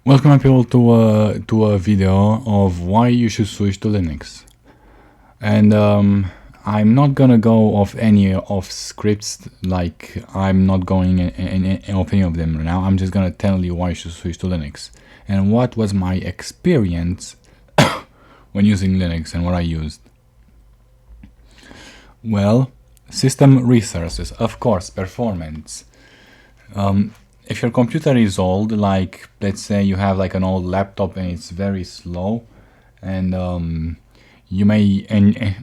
Welcome people to a video of why you should switch to Linux. And I'm not gonna go off any of scripts, like I'm not going in off any of them right now. I'm just gonna tell you why you should switch to Linux and what was my experience when using Linux and what I used. Well, system resources, of course, performance. If your computer is old, like let's say you have like an old laptop and it's very slow, and you may and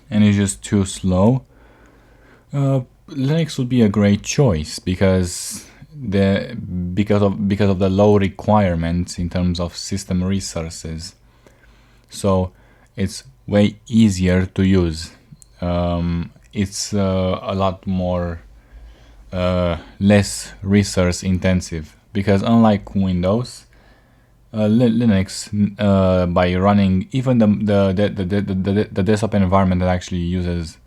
it's just too slow, Linux would be a great choice because of the low requirements in terms of system resources. So it's way easier to use. It's a lot more less resource intensive, because unlike Windows, Linux, by running even the desktop environment that actually uses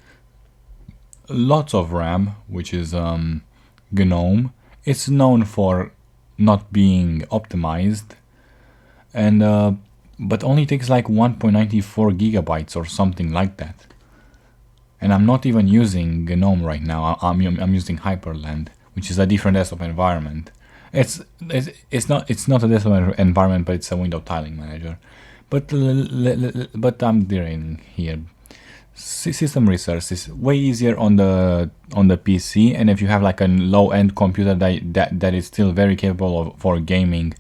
lots of RAM, which is GNOME, it's known for not being optimized, and but only takes like 1.94 gigabytes or something like that. And I'm not even using GNOME right now. I'm using Hyperland, which is a different desktop environment. It's not a desktop environment, but it's a window tiling manager. But I'm doing here. System resources way easier on the PC, and if you have like a low-end computer that is still very capable for gaming,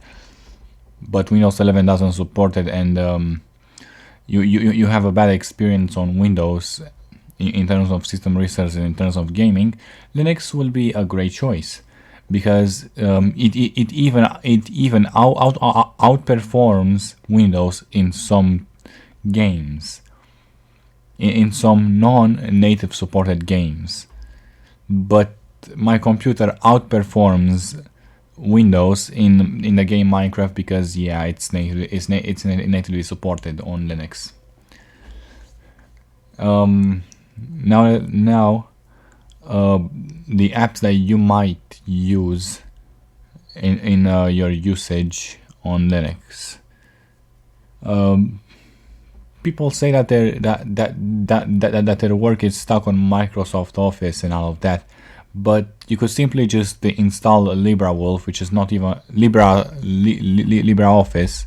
but Windows 11 doesn't support it, and you have a bad experience on Windows in terms of system resources, in terms of gaming, Linux will be a great choice, because it even outperforms Windows in some games, in some non-native supported games. But my computer outperforms Windows in the game Minecraft, because yeah, it's natively supported on Linux. Now, the apps that you might use in your usage on Linux. People say that their work is stuck on Microsoft Office and all of that, but you could simply just install LibreWolf, which is not even LibreOffice.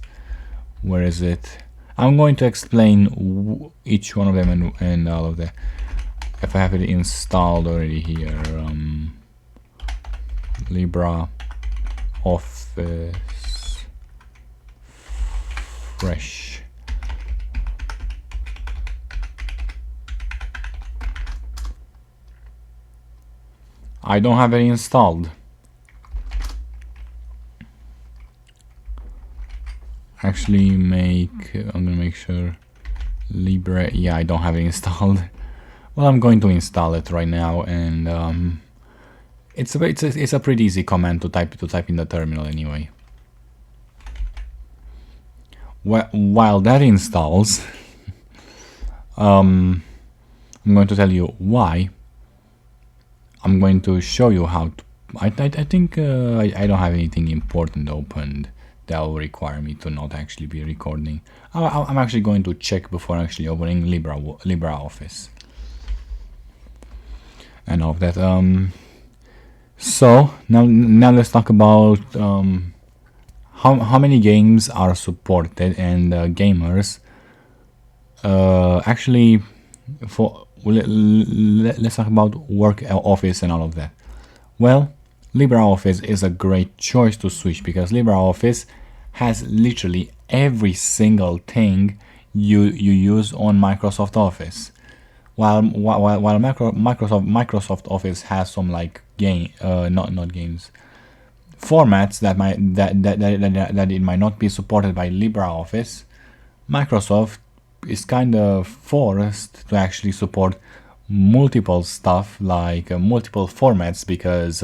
Where is it? I'm going to explain each one of them and all of that. If I have it installed already here, LibreOffice Fresh. I don't have it installed. Actually, I'm gonna make sure Libre. Yeah, I don't have it installed. Well, I'm going to install it right now, and it's a pretty easy command to type in the terminal anyway. While that installs, I'm going to tell you why. I'm going to show you how to. I think I don't have anything important opened that will require me to not actually be recording. I'm actually going to check before actually opening LibreOffice and all of that. So now let's talk about how many games are supported, and gamers actually let's talk about work office and all of that. Well, LibreOffice is a great choice to switch, because LibreOffice has literally every single thing you use on Microsoft Office. While Microsoft Office has some like not games formats that it might not be supported by LibreOffice, Microsoft is kind of forced to actually support multiple stuff, like multiple formats, because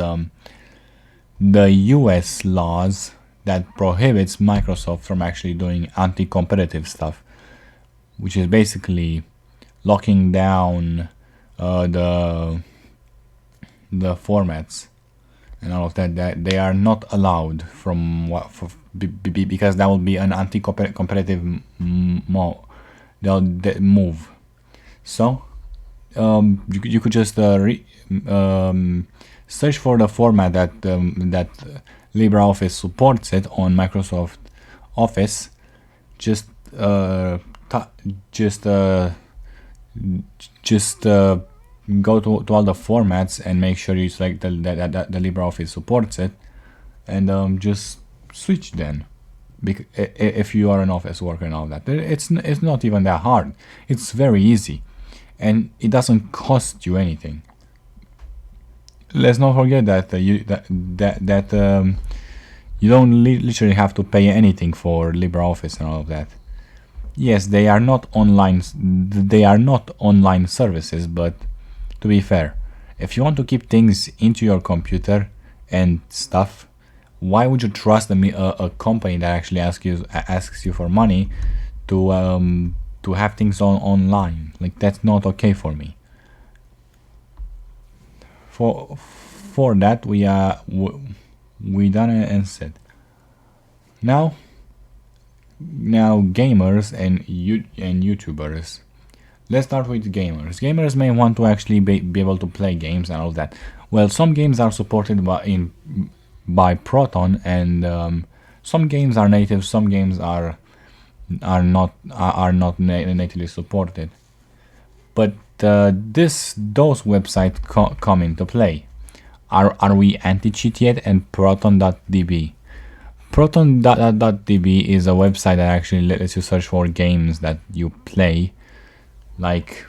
the US laws that prohibits Microsoft from actually doing anti-competitive stuff, which is basically locking down the formats and all of that, that they are not allowed from what because that will be an anti-competitive move. So you could just search for the format that LibreOffice supports it on Microsoft Office. Just just go to all the formats and make sure you select that the LibreOffice supports it, and just switch then. If you are an office worker and all that, it's not even that hard. It's very easy, and it doesn't cost you anything. Let's not forget that you don't literally have to pay anything for LibreOffice and all of that. Yes, they are not online. They are not online services, but to be fair, if you want to keep things into your computer and stuff, why would you trust a company that actually asks you for money to have things online? Like, that's not okay for me. For that we done it and said. Now gamers and YouTubers. Let's start with gamers. Gamers may want to actually be able to play games and all that. Well, some games are supported by Proton, and some games are native. Some games are not natively supported. But those websites come into play. Are we anti-cheat yet? And Proton.db. Proton.db is a website that actually lets you search for games that you play, like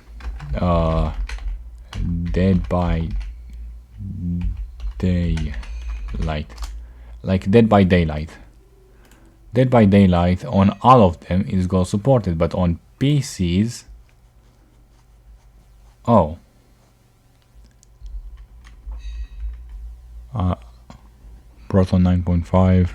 Dead by Daylight. Like Dead by Daylight. Dead by Daylight on all of them is Go supported, but on PCs, Proton 9.5.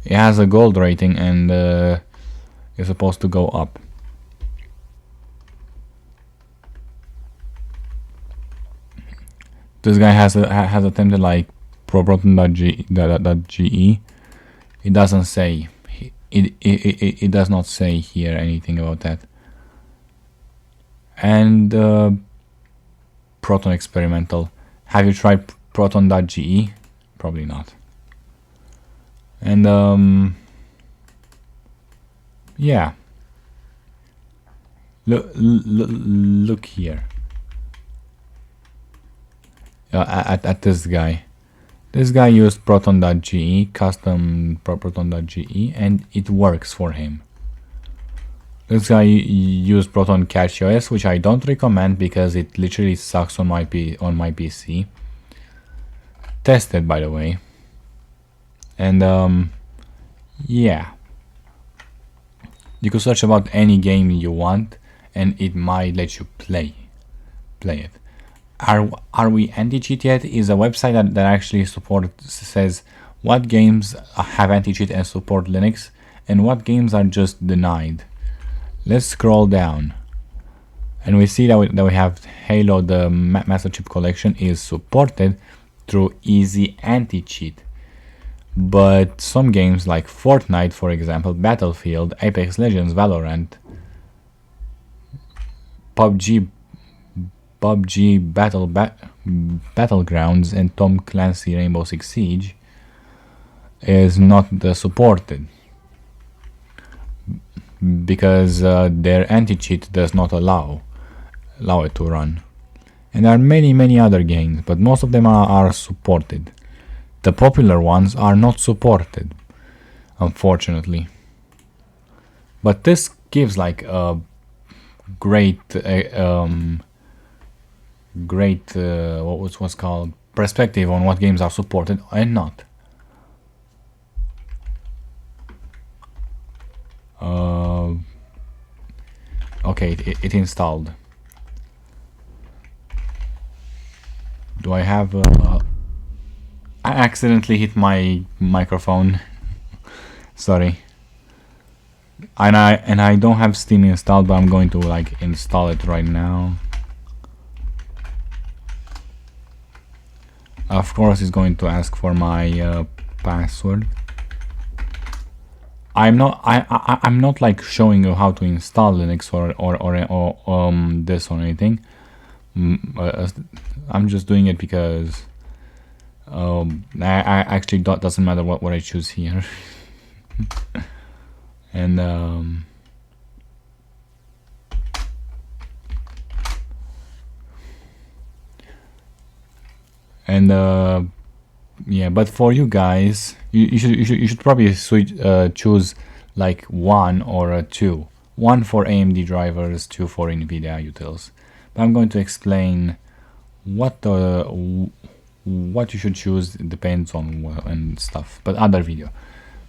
It has a gold rating and is supposed to go up. This guy has attempted like proton.ge. It doesn't say. It does not say here anything about that. And Proton experimental. Have you tried proton.ge? Probably not. And yeah. Look here. At this guy. This guy used proton.ge, custom proton.ge, and it works for him. This guy used Proton CatchOS, which I don't recommend because it literally sucks on my PC. Tested, by the way. And yeah. You could search about any game you want, and it might let you play it. Are we anti-cheat yet? Is a website that actually says what games have anti-cheat and support Linux, and what games are just denied. Let's scroll down, and we see that we have Halo, the Master Chip Collection, is supported through easy anti-cheat. But some games like Fortnite, for example, Battlefield, Apex Legends, Valorant, PUBG Battlegrounds, and Tom Clancy Rainbow Six Siege is not supported because their anti-cheat does not allow it to run. And there are many other games, but most of them are supported. The popular ones are not supported, unfortunately. But this gives like a great what's called perspective on what games are supported and not. Okay, it installed. Do I have I accidentally hit my microphone. Sorry. and I don't have Steam installed, but I'm going to like install it right now. Of course, it's going to ask for my password. I'm not like showing you how to install Linux or this or anything. I'm just doing it because I actually doesn't matter what I choose here. And yeah, but for you guys, you should probably switch choose like one or a two. One for AMD drivers, two for NVIDIA utils. But I'm going to explain what you should choose. It depends on and stuff. But other video.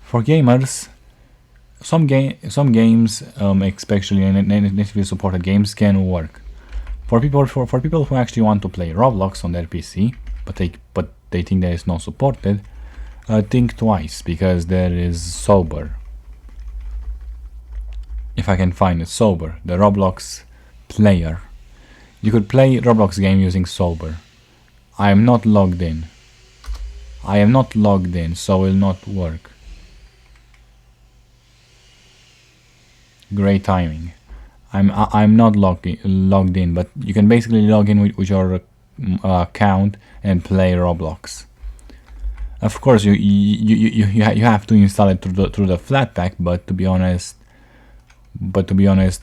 For gamers, some games, especially natively supported games, can work. For people who actually want to play Roblox on their PC, but they think there is no supported, think twice, because there is Sober. If I can find it, Sober, the Roblox player. You could play Roblox game using Sober. I am not logged in. So it will not work. Great timing. I'm not logged in, but you can basically log in with your account and play Roblox. Of course, you have to install it through the Flatpak, but to be honest,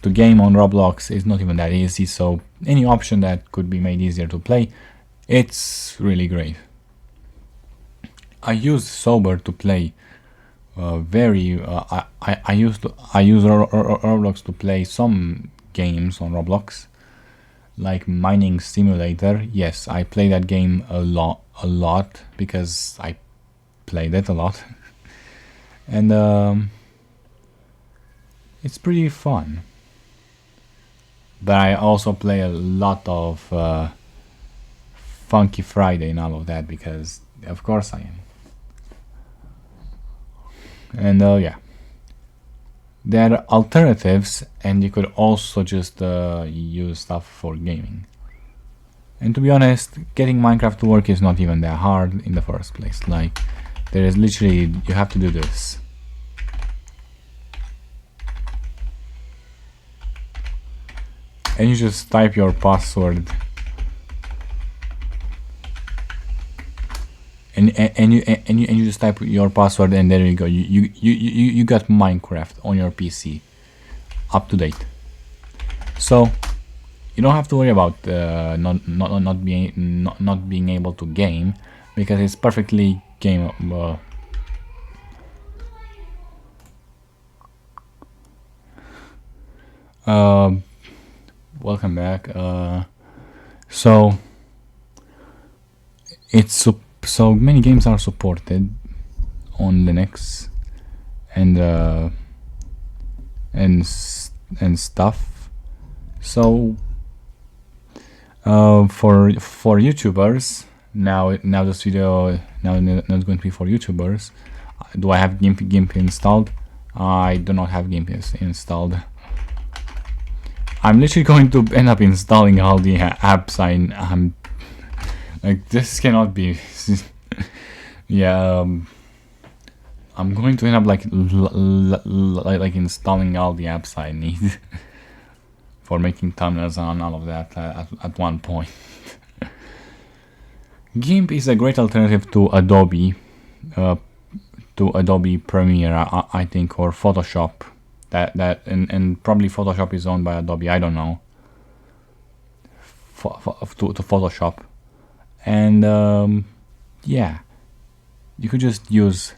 to game on Roblox is not even that easy. So any option that could be made easier to play, it's really great. I use Sober to play. I use Roblox to play some games on Roblox, like Mining Simulator. Yes, I play that game a lot because I played it a lot, and it's pretty fun. But I also play a lot of Funky Friday and all of that, because of course I am. And yeah, there are alternatives, and you could also just use stuff for gaming. And to be honest, getting Minecraft to work is not even that hard in the first place. Like, there is literally, you have to do this. And you just type your password. And you just type your password, and there you go. You got Minecraft on your PC, up to date. So you don't have to worry about not being able to game, because it's perfectly gameable. Welcome back. So it's so many games are supported on Linux and stuff. So for YouTubers, now this video now not going to be for YouTubers. Do I have GIMP installed? I do not have GIMP installed. I'm literally going to end up installing all the apps. I'm like, this cannot be. Yeah, I'm going to end up like installing all the apps I need for making thumbnails and all of that at one point. GIMP is a great alternative to Adobe Premiere, I think, or Photoshop. And probably Photoshop is owned by Adobe. I don't know. To Photoshop, and yeah, you could just use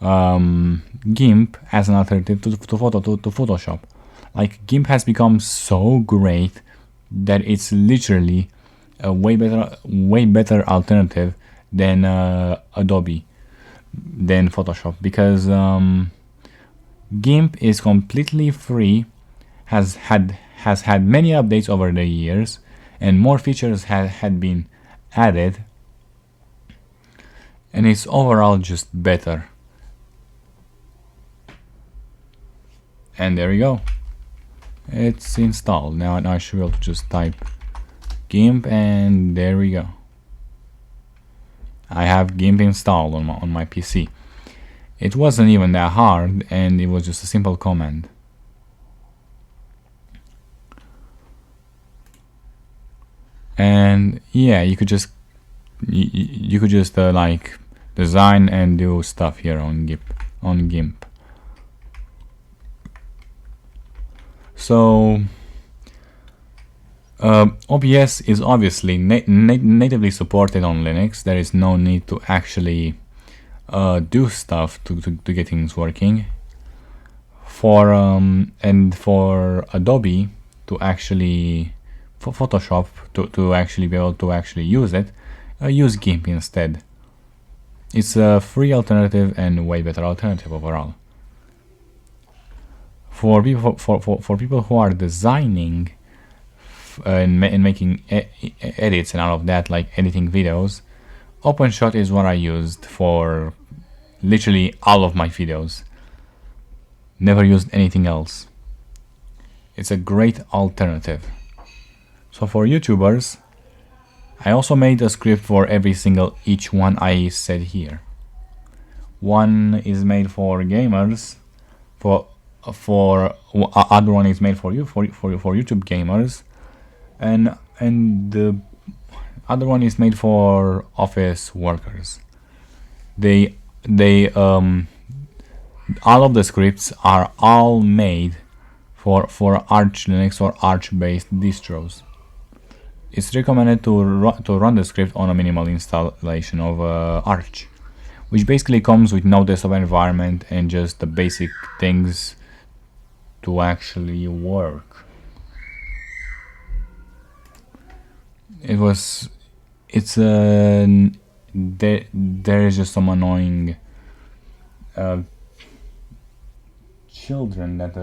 GIMP as an alternative to Photoshop. Like, GIMP has become so great that it's literally a way better alternative than Adobe, than Photoshop, because GIMP is completely free, has had many updates over the years, and more features had been added, and it's overall just better. And there we go. It's installed. Now I should be able to just type GIMP, and there we go. I have GIMP installed on my PC. It wasn't even that hard, and it was just a simple command. And yeah, you could just like design and do stuff here on GIMP. So OBS is obviously natively supported on Linux. There is no need to actually do stuff to get things working. And for Adobe to actually, for Photoshop to actually be able to actually use it, use GIMP instead. It's a free alternative and way better alternative overall. For people who are designing and making edits and all of that, like editing videos, OpenShot is what I used for literally all of my videos. Never used anything else. It's a great alternative. So for YouTubers, I also made a script for each one I said here. One is made for gamers, other one is made for YouTube gamers, and the other one is made for office workers. All of the scripts are all made for Arch Linux or Arch based distros. It's recommended to run the script on a minimal installation of Arch, which basically comes with no desktop environment and just the basic things to actually work. There is just some annoying children that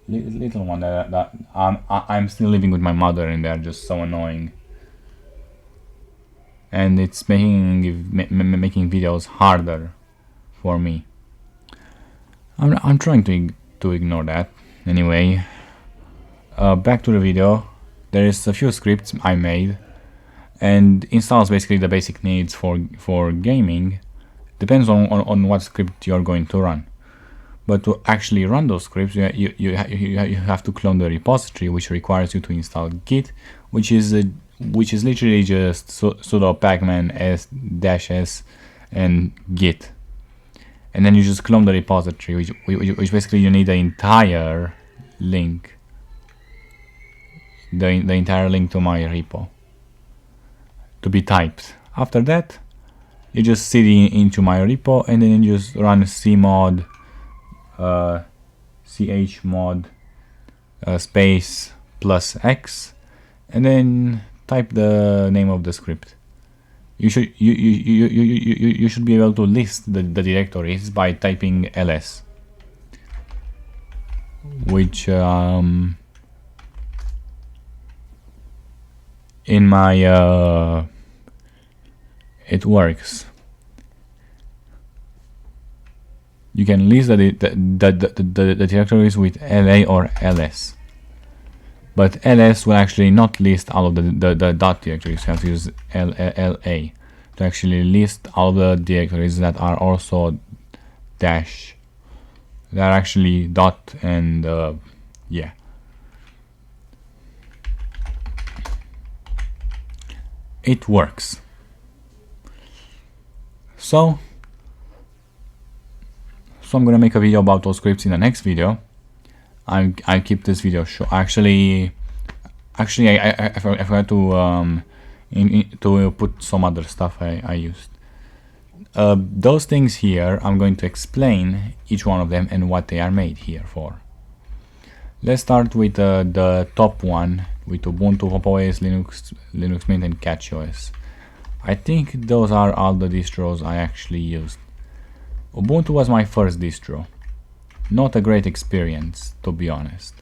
little one that I'm still living with my mother, and they're just so annoying, and it's making videos harder for me. I'm trying to ignore that. Anyway, back to the video. There is a few scripts I made, and installs basically the basic needs for gaming. Depends on what script you're going to run. But to actually run those scripts, you have to clone the repository, which requires you to install Git, which is literally just sudo pacman -s and Git, and then you just clone the repository, which basically you need the entire link, the entire link to my repo to be typed. After that, you just cd into my repo, and then you just run cmod chmod space +x, and then type the name of the script. You should be able to list the directories by typing ls, which in my it works. You can list the directories with LA or LS, but LS will actually not list all of the dot directories. You have to use LA to actually list all the directories that are also dash. They are actually dot, and yeah. It works. So I'm gonna make a video about those scripts in the next video. I keep this video short. Actually, I forgot to put some other stuff I used. Those things here, I'm going to explain each one of them and what they are made here for. Let's start with the top one, with Ubuntu, Pop! OS, Linux Mint, and CatchOS. I think those are all the distros I actually used. Ubuntu was my first distro. Not a great experience, to be honest.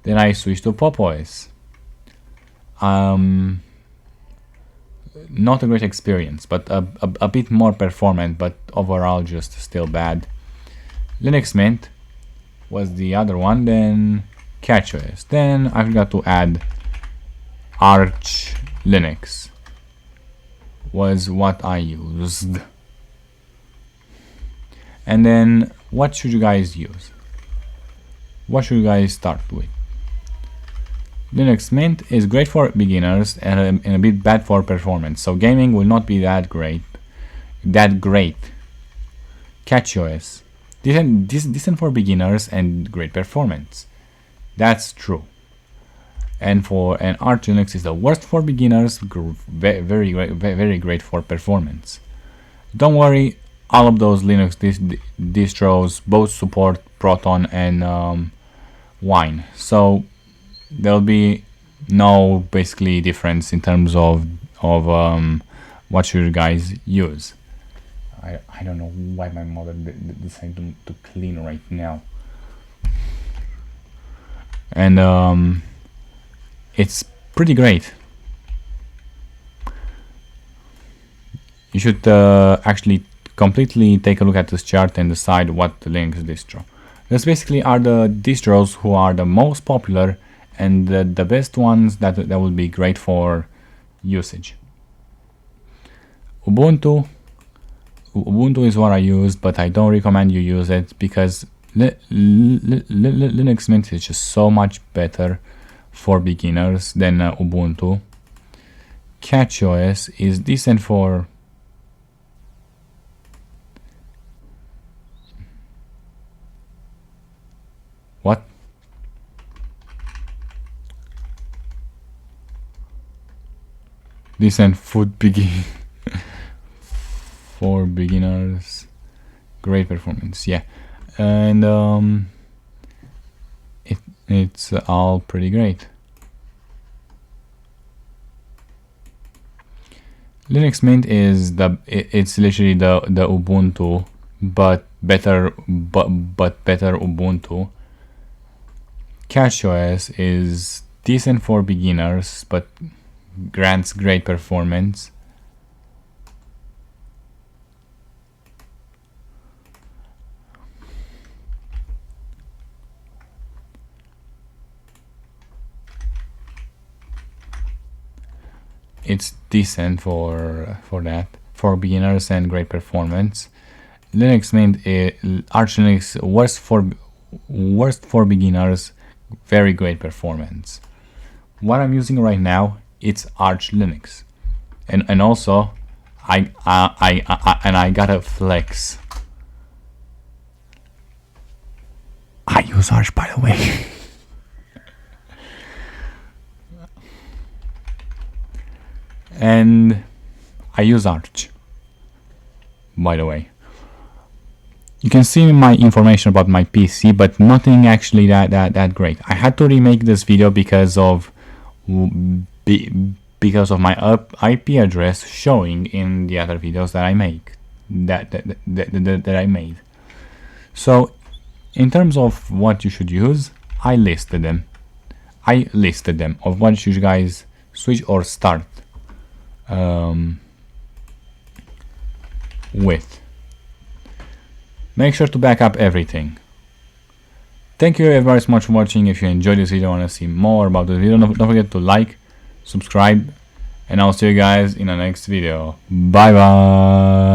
Then I switched to Pop! OS. Not a great experience, but a bit more performant, but overall just still bad. Linux Mint was the other one, then CatchOS. Then I forgot to add Arch Linux was what I used. And then what should you guys use? What should you guys start with? Linux Mint is great for beginners and a bit bad for performance, so gaming will not be that great. CatchOS, decent for beginners and great performance. That's true. And Arch Linux is the worst for beginners, very great for performance. Don't worry, all of those Linux distros both support Proton and Wine, so there'll be no basically difference in terms of what should you guys use. I don't know why my mother decided to clean right now. And it's pretty great. You should actually completely take a look at this chart and decide what the Linux distro. These basically are the distros who are the most popular and the best ones that will be great for usage. Ubuntu is what I use, but I don't recommend you use it because Linux Mint is just so much better for beginners than Ubuntu. CatchOS is decent for what? Decent food for beginners, great performance, yeah, and it's all pretty great. Linux Mint is it's literally the Ubuntu, but better Ubuntu. CatchOS is decent for beginners, but grants great performance. It's decent for beginners and great performance. Linux Mint, Arch Linux, worst for beginners, very great performance. What I'm using right now, it's Arch Linux, and also I gotta flex. I use Arch, by the way. And I use Arch, by the way. You can see my information about my PC, but nothing actually that great. I had to remake this video because of my IP address showing in the other videos that I make that I made. So in terms of what you should use, I listed them of what you guys switch or start with. Make sure to back up everything. Thank you very much for watching. If you enjoyed this video and want to see more about this video, don't forget to like, subscribe, and I'll see you guys in the next video. Bye bye.